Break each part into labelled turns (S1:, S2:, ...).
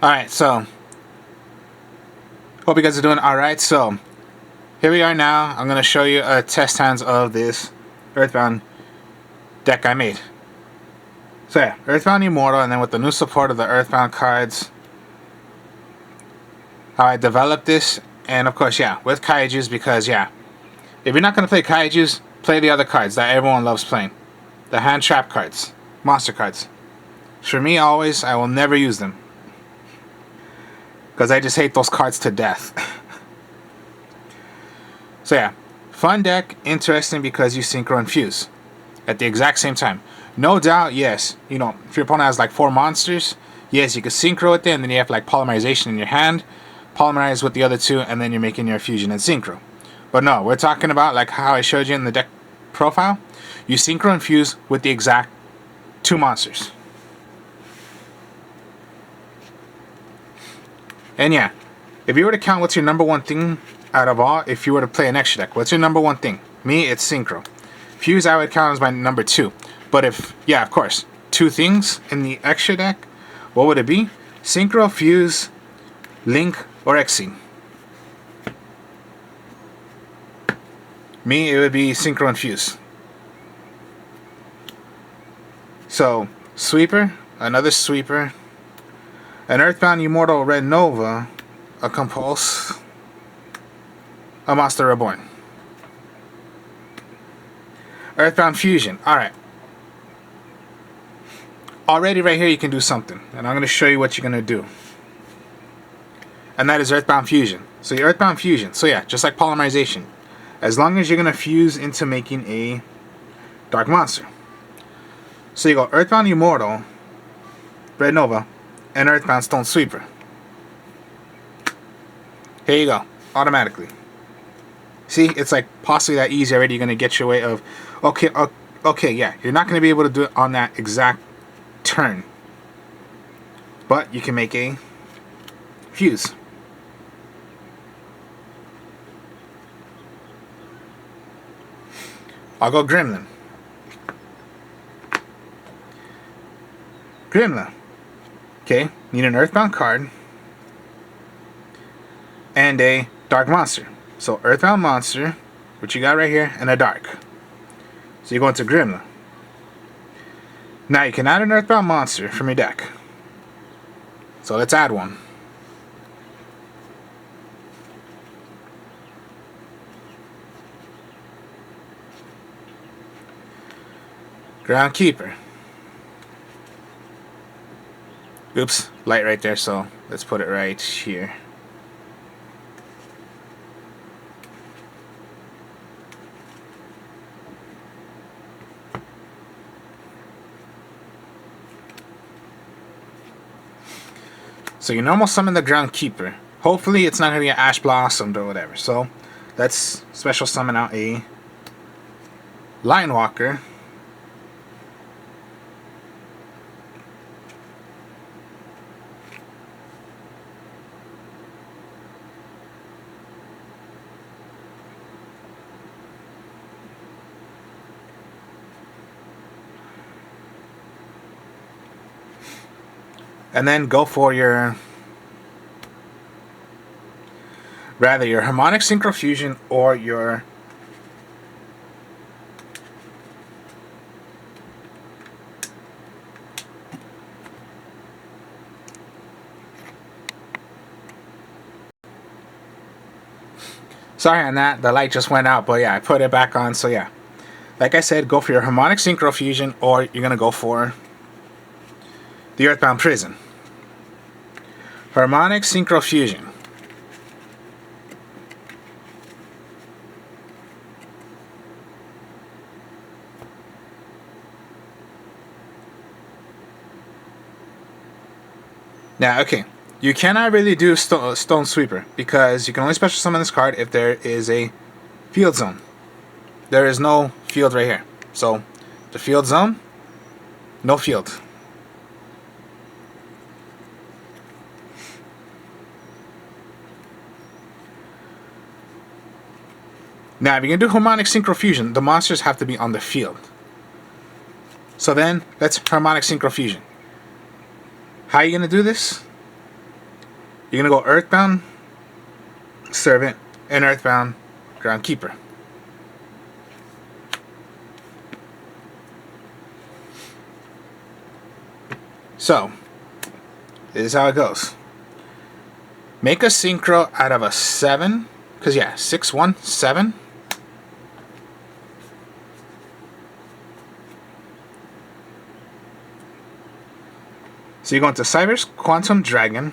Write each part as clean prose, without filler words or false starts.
S1: Alright, so hope you guys are doing alright. So here we are now. I'm going to show you a test hands of this Earthbound deck I made. So yeah, Earthbound Immortal, and then with the new support of the Earthbound cards, how I developed this, and of course, yeah, with Kaijus, because yeah, if you're not going to play Kaijus, play the other cards that everyone loves playing. The hand trap cards, monster cards. For me, always, I will never use them, because I just hate those cards to death. So yeah, fun deck, interesting because you synchro and fuse at the exact same time. No doubt, yes, you know, if your opponent has like 4 monsters, yes, you can synchro with it, and then you have like polymerization in your hand, polymerize with the other 2, and then you're making your fusion and synchro. But no, we're talking about like how I showed you in the deck profile. You synchro and fuse with the exact 2 monsters. And yeah, if you were to count what's your number one thing out of all, if you were to play an extra deck, what's your number one thing? Me, it's synchro. Fuse I would count as my number 2. But if, yeah, of course, 2 things in the extra deck, what would it be? Synchro, fuse, link, or Xing. Me, it would be synchro and fuse. So, sweeper, another sweeper, an Earthbound Immortal Red Nova, a Compulse, a Monster Reborn. Earthbound Fusion. Alright. Already right here you can do something. And I'm going to show you what you're going to do. And that is Earthbound Fusion. So your Earthbound Fusion. So yeah, just like polymerization. As long as you're going to fuse into making a Dark Monster. So you go Earthbound Immortal, Red Nova, and Earthbound Stone Sweeper. Here you go. Automatically. See, it's like possibly that easy already. You're going to get your way of, okay, yeah, you're not going to be able to do it on that exact turn. But you can make a fuse. I'll go Gremlin. Gremlin. Okay, need an Earthbound card and a Dark Monster. So Earthbound Monster, which you got right here, and a Dark. So you go into Gremlin. Now you can add an Earthbound Monster from your deck. So let's add one. Groundkeeper. Oops, light right there, so let's put it right here. So you normal summon the Groundkeeper. Hopefully it's not going to get Ash Blossomed or whatever. So let's special summon out a Lion Walker. And then go for your Harmonic Synchro Fusion or your sorry on that, the light just went out, but yeah, I put it back on. So yeah, like I said, go for your Harmonic Synchro Fusion, or you're gonna go for the Earthbound Prison. Harmonic Synchro Fusion. Now, okay, you cannot really do Stone Sweeper because you can only special summon this card if there is a field zone. There is no field right here. So, the field zone, no field. Now, if you're going to do Harmonic Synchro Fusion, the monsters have to be on the field. So then, let's Harmonic Synchro Fusion. How are you going to do this? You're going to go earthbound, servant, and earthbound, groundkeeper. So, this is how it goes. Make a synchro out of a 7. Because, yeah, 6, 1, 7. So you go into Cyber's Quantum Dragon.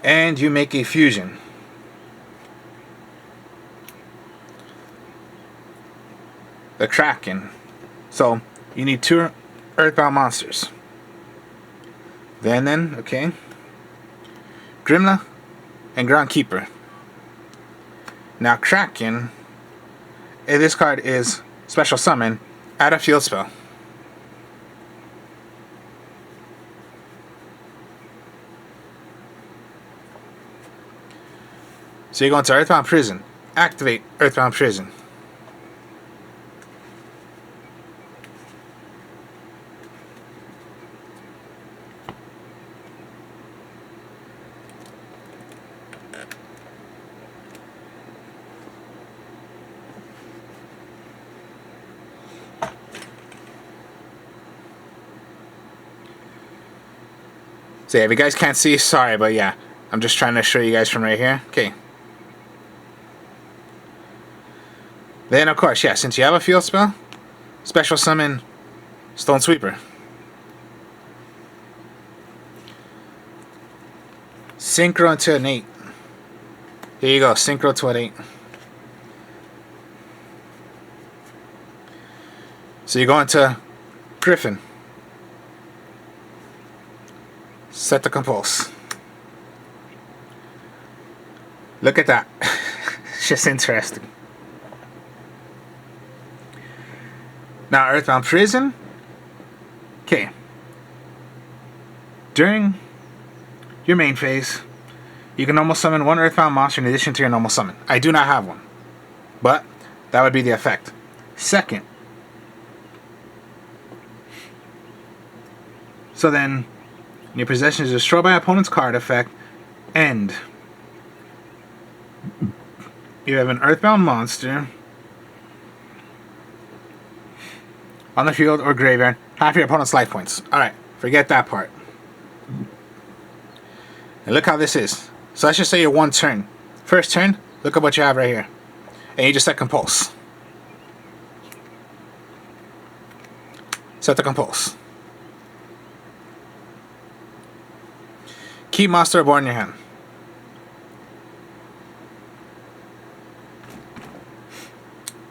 S1: And you make a fusion. The Kraken. So you need 2 earthbound monsters. Then, okay. Grimla and Groundkeeper. Now Kraken, this card is special summon, add a field spell. So you go into Earthbound Prison. Activate Earthbound Prison. So yeah, if you guys can't see, sorry, but yeah, I'm just trying to show you guys from right here. Okay. Then, of course, yeah, since you have a field spell, special summon Stone Sweeper. Synchro into an 8. Here you go, synchro to an 8. So you go into Griffin. Set the compulse. Look at that. It's just interesting. Now, Earthbound Prison. Okay. During your main phase, you can normal summon 1 Earthbound monster in addition to your normal summon. I do not have one, but that would be the effect. Second. So then, your possession is destroyed by opponent's card effect, and you have an Earthbound monster on the field or graveyard, half your opponent's life points. Alright, forget that part. And look how this is. So let's just say you're 1 turn. First turn, look at what you have right here. And you just set compulse. Set the compulse. Keep monster board in your hand.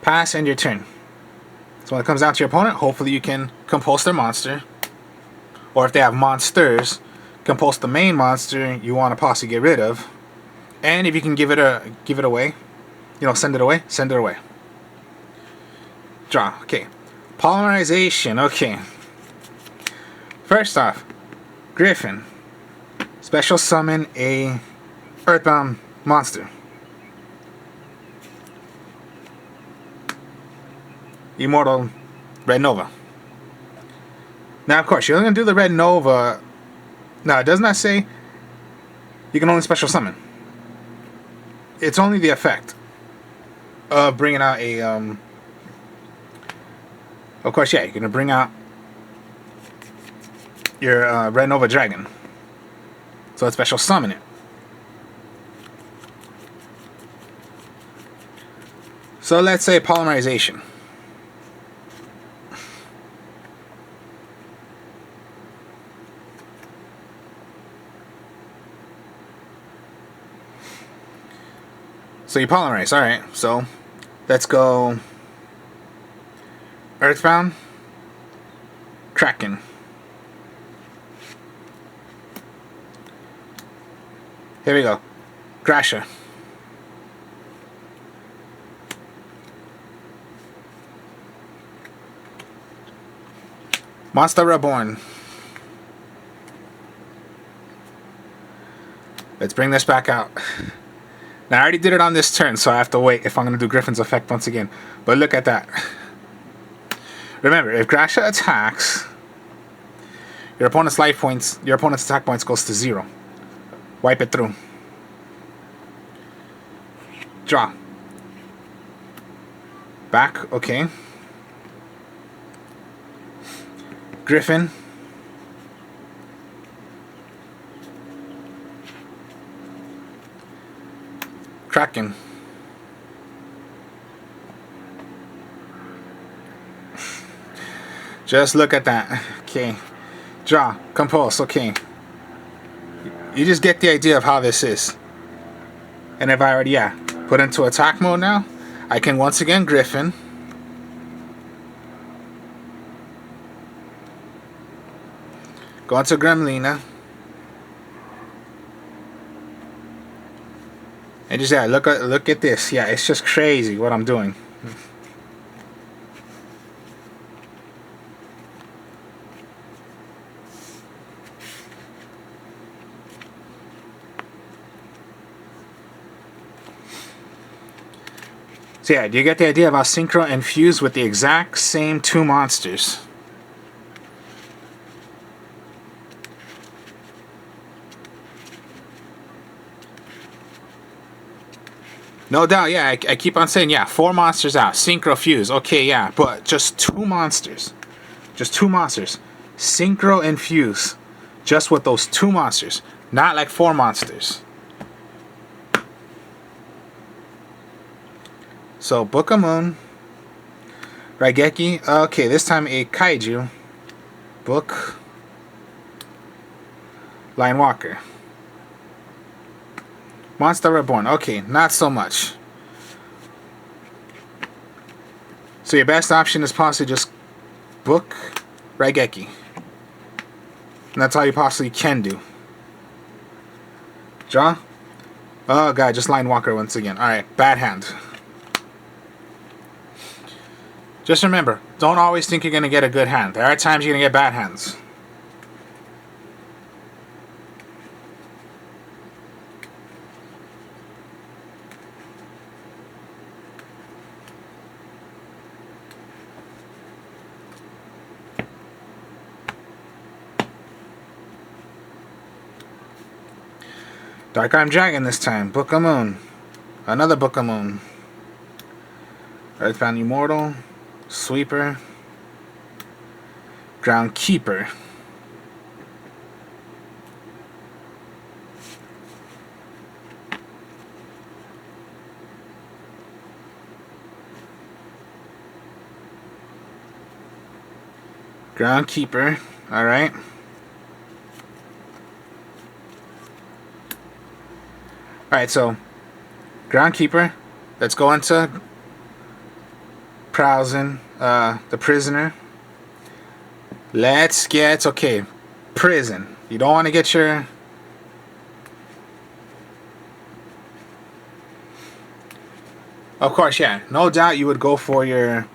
S1: Pass and your turn. So when it comes down to your opponent, hopefully you can compulse their monster. Or if they have monsters, compulse the main monster you want to possibly get rid of. And if you can give it away, send it away. Draw. Okay. Polymerization. Okay. First off, Griffin. Special summon a Earthbound monster. Immortal Red Nova. Now, of course, you're only going to do the Red Nova. Now, it does not say you can only special summon. It's only the effect of bringing out a... Of course, yeah, you're going to bring out your Red Nova Dragon. So let's special summon it. So let's say polymerization. So you polymerize, alright. So let's go Earthbound, Kraken. Here we go. Grasha. Monster Reborn. Let's bring this back out. Now I already did it on this turn, so I have to wait if I'm going to do Griffin's effect once again. But look at that. Remember, if Grasha attacks, your opponent's attack points goes to 0. Wipe it through. Draw. Back, okay. Griffin. Kraken. Just look at that. Okay. Draw. Compulse. Okay. You just get the idea of how this is. And if I already, put into attack mode now, I can once again Griffin. Go into Gremlina. And just look at this. Yeah, it's just crazy what I'm doing. So yeah, do you get the idea of how Synchro and Fuse with the exact same 2 monsters? No doubt, yeah, I keep on saying, 4 monsters out. Synchro, Fuse, okay, yeah, but just 2 monsters. Just 2 monsters. Synchro and Fuse. Just with those 2 monsters. Not like 4 monsters. So, Book of Moon. Raigeki. Okay, this time a Kaiju. Book. Line Walker. Monster Reborn. Okay, not so much. So your best option is possibly just book Raigeki. And that's all you possibly can do. Draw. Oh god, just Line Walker once again. Alright, bad hand. Just remember, don't always think you're going to get a good hand. There are times you're going to get bad hands. Dark Arm Dragon this time. Book of Moon. Another Book of Moon. Earthbound Immortal. Sweeper. Groundkeeper. Groundkeeper. Alright. Alright, so Groundkeeper. Let's go into Prowsen, the prisoner. Let's get, okay, prison. You don't want to get your... Of course, yeah, no doubt you would go for your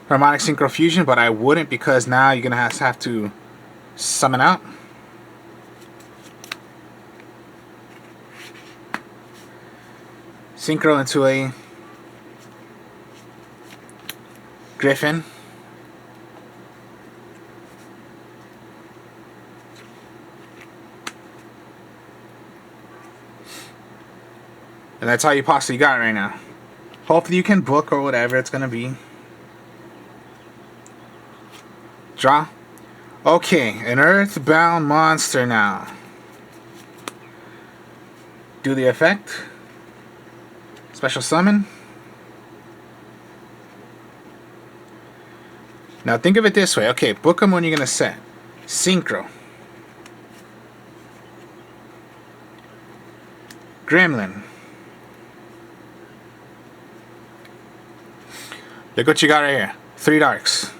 S1: Harmonic Synchro Fusion, but I wouldn't because now you're going to have to summon out. Synchro into a Griffin. And that's all you possibly got right now. Hopefully you can book or whatever it's going to be. Draw. Okay, an earthbound monster now. Do the effect. Special summon. Now think of it this way. Okay, book them when you're going to set. Synchro. Gremlin. Look what you got right here. 3 darks.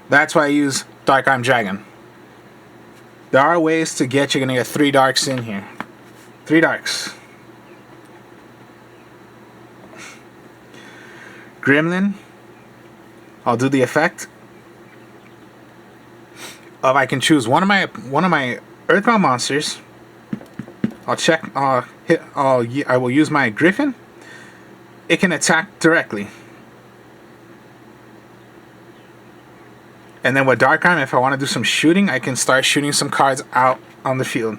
S1: That's why I use Dark Arm Dragon. There are ways to get, you're going to get 3 darks in here. 3 darks. Gremlin. I'll do the effect of I can choose one of my Earthbound monsters. I'll check. I will use my Griffin. It can attack directly. And then with Dark Arm, if I want to do some shooting, I can start shooting some cards out on the field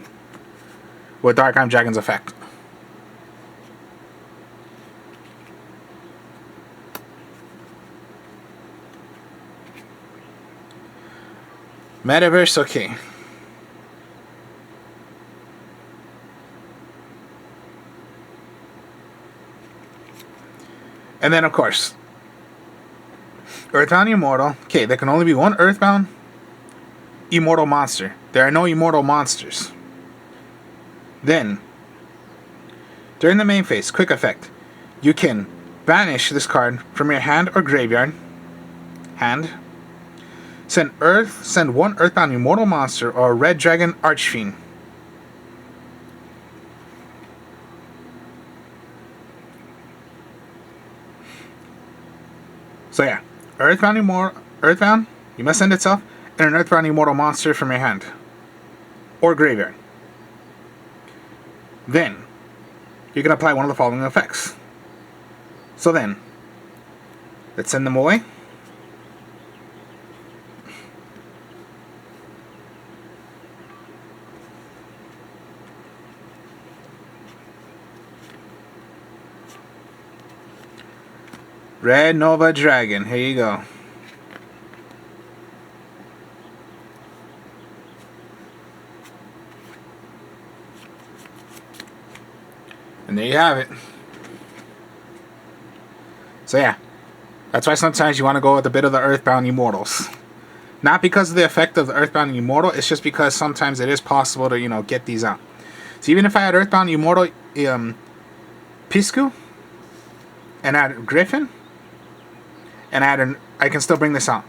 S1: with Dark Arm Dragon's effect. Metaverse, okay. And then, of course, Earthbound Immortal. Okay, there can only be one Earthbound Immortal monster. There are no Immortal monsters. Then, during the main phase, quick effect, you can banish this card from your hand or graveyard. Hand. Send one Earthbound Immortal monster or a Red Dragon Archfiend. So yeah, Earthbound, you must send itself, and an Earthbound Immortal monster from your hand or graveyard. Then you can apply one of the following effects. So then, let's send them away. Red Nova Dragon, here you go. And there you have it. So yeah, that's why sometimes you want to go with a bit of the Earthbound Immortals. Not because of the effect of the Earthbound Immortal, it's just because sometimes it is possible to, get these out. So even if I had Earthbound Immortal Piscu, and add Griffin, and I can still bring this out.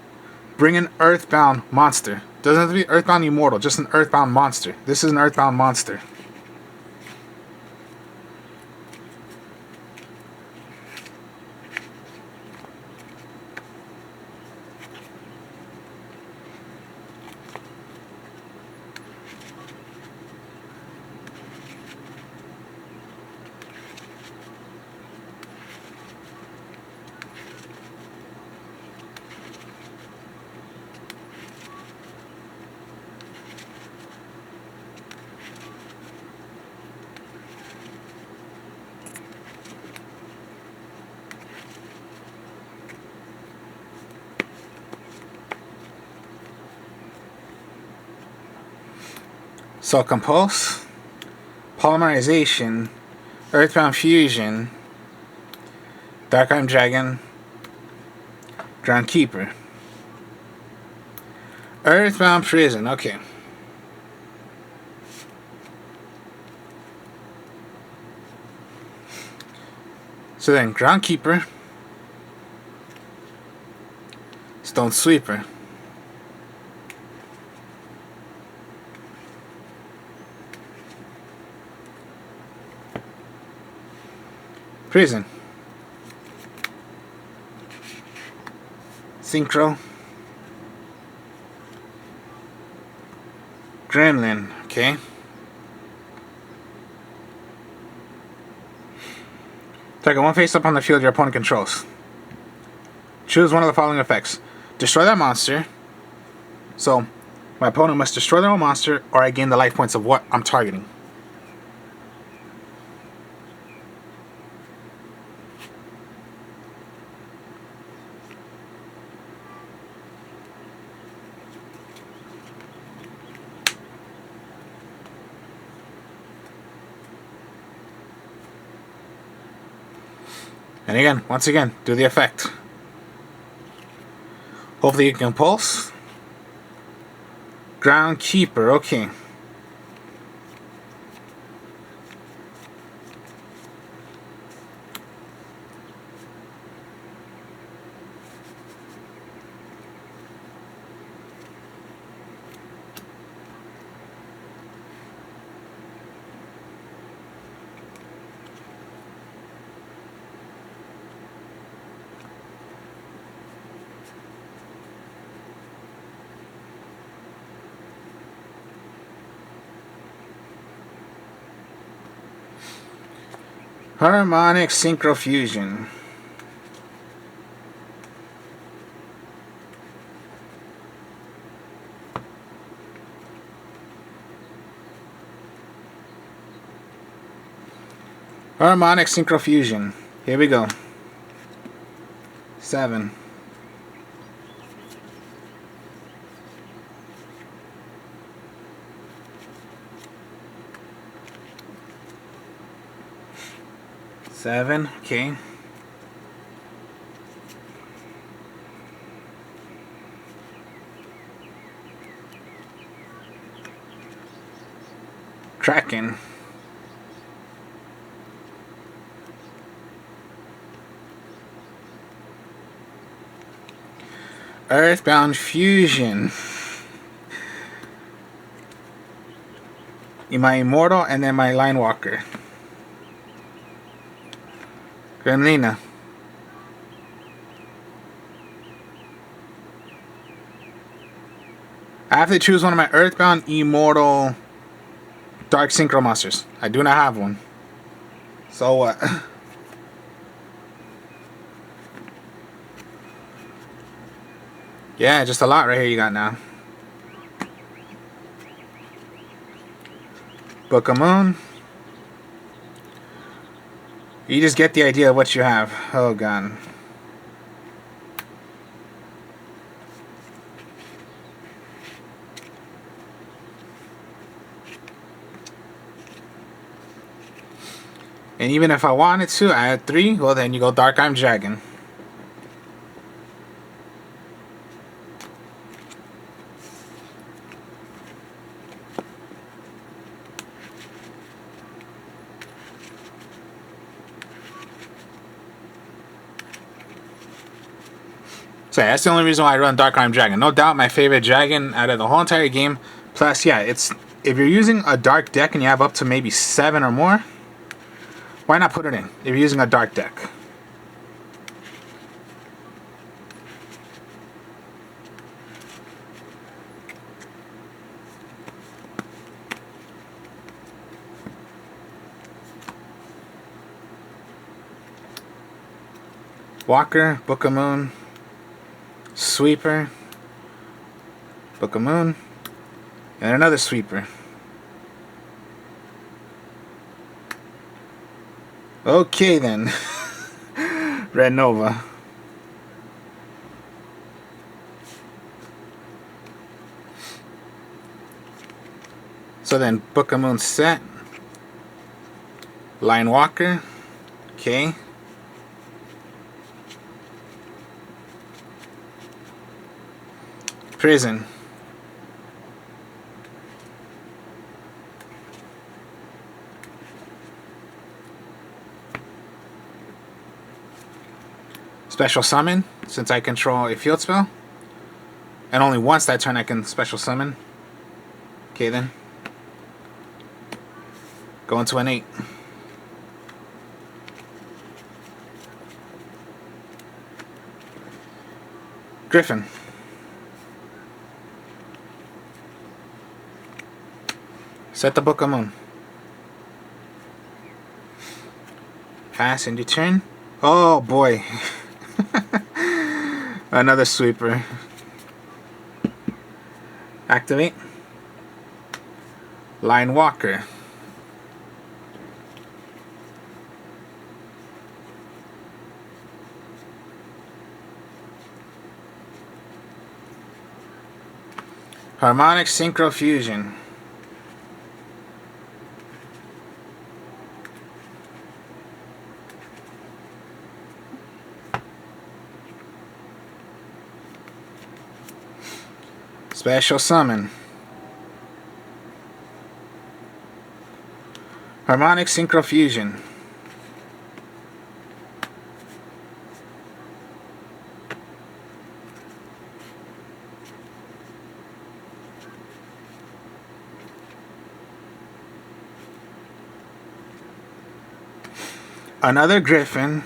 S1: Bring an Earthbound monster. Doesn't have to be Earthbound Immortal, just an Earthbound monster. This is an Earthbound monster. So Compulse, Polymerization, Earthbound Fusion, Dark Arm Dragon, Groundkeeper. Earthbound Prison, okay. So then, Groundkeeper, Stone Sweeper, Prison, Synchro, Gremlin, okay. Target one face up on the field your opponent controls. Choose one of the following effects. Destroy that monster. So, my opponent must destroy their own monster, or I gain the life points of what I'm targeting. And again, once again, do the effect. Hopefully you can pulse. Groundkeeper, okay. Harmonic Synchrofusion. Harmonic Synchro Fusion. Here we go. 7. Seven, okay. Kraken. Earthbound Fusion. My Immortal and then my Line Walker. Gremlina. I have to choose one of my Earthbound, Immortal, Dark Synchro monsters. I do not have one. So what? Yeah, just a lot right here you got now. Book of Moon. You just get the idea of what you have. Oh god. And even if I wanted to add 3, well then you go Dark Arm Dragon. So yeah, that's the only reason why I run Dark Arm Dragon. No doubt my favorite dragon out of the whole entire game. Plus, yeah, it's if you're using a dark deck and you have up to maybe 7 or more, why not put it in if you're using a dark deck? Walker, Book of Moon, Sweeper, Book of Moon, and another Sweeper. Okay then. Red Nova. So then Book of Moon set. Line Walker. Okay. Prison. Special summon, since I control a field spell. And only once that turn I can special summon. Okay then. Go into an 8. Griffin. Set the Book of Moon. Pass and you turn. Oh boy. Another Sweeper. Activate. Line Walker. Harmonic Synchro Fusion. Special Summon. Harmonic Synchro Fusion. Another Griffin.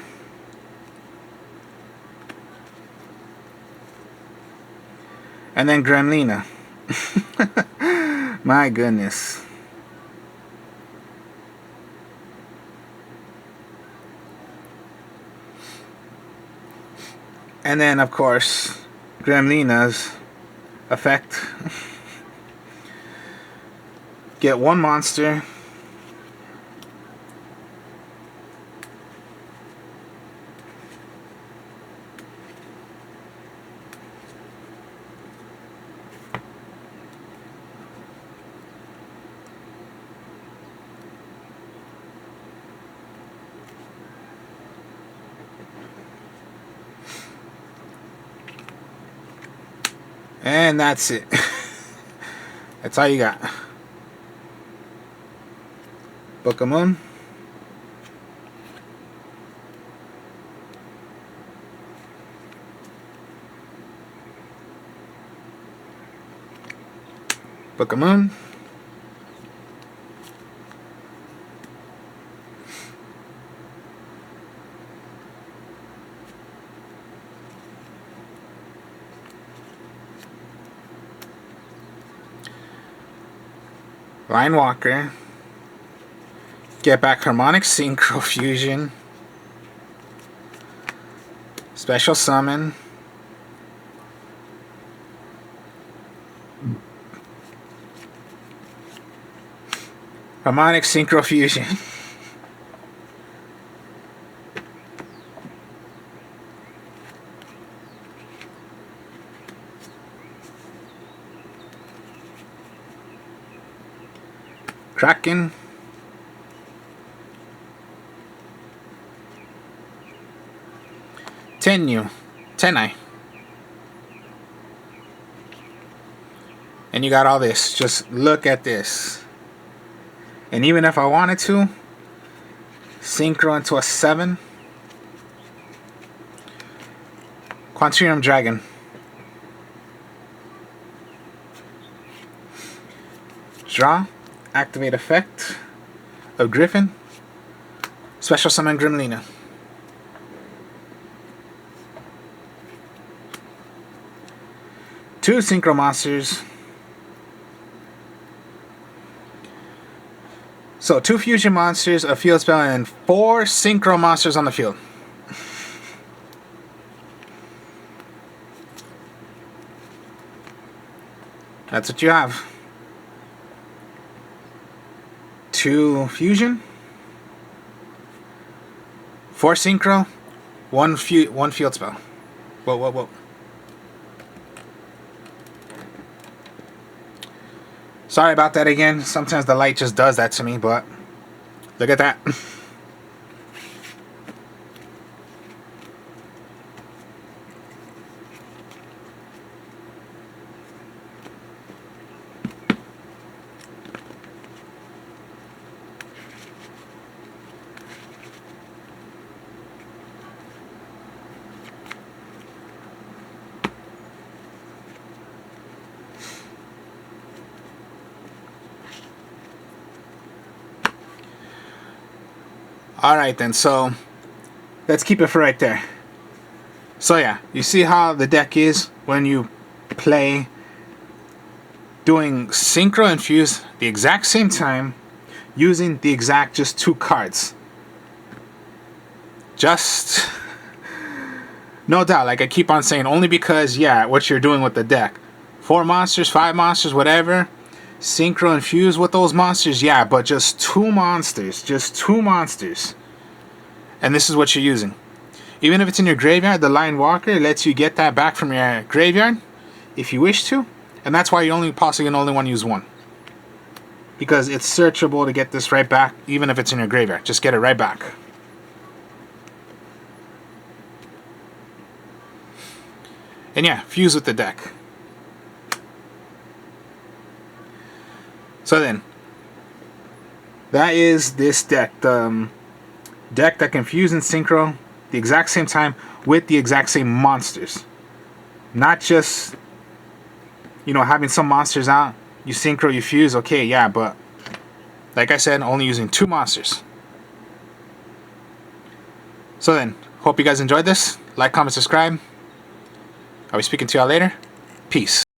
S1: And then Gremlina. My goodness. And then, of course, Gremlina's effect. Get one monster. And that's it. That's all you got. Book of Moon. Book of Moon. Line Walker. Get back Harmonic Synchro Fusion. Special Summon. Harmonic Synchro Fusion. Kraken. Tenai. And you got all this. Just look at this. And even if I wanted to synchro into a 7, Quantum Dragon. Draw. Activate effect of Griffin. Special Summon Grimlina. Two Synchro Monsters. So 2 Fusion Monsters, a Field Spell, and 4 Synchro Monsters on the field. That's what you have. 2 Fusion, 4 Synchro, 1 Field Spell. Whoa. Sorry about that again. Sometimes the light just does that to me, but look at that. Alright then, so let's keep it for right there. So yeah, you see how the deck is when you play doing Synchro and Fuse the exact same time using the exact just 2 cards. Just no doubt, like I keep on saying, only because yeah, what you're doing with the deck. 4 monsters, 5 monsters, whatever. Synchro and Fuse with those monsters, yeah, but just 2 monsters. Just 2 monsters. And this is what you're using. Even if it's in your graveyard, the Line Walker lets you get that back from your graveyard if you wish to. And that's why you possibly can only want to use 1. Because it's searchable to get this right back, even if it's in your graveyard. Just get it right back. And yeah, fuse with the deck. So then, that is this deck. The deck that can fuse and synchro the exact same time with the exact same monsters. Not just, you know, having some monsters out. You synchro, you fuse, okay, yeah, but like I said, only using 2 monsters. So then, hope you guys enjoyed this. Like, comment, subscribe. I'll be speaking to y'all later. Peace.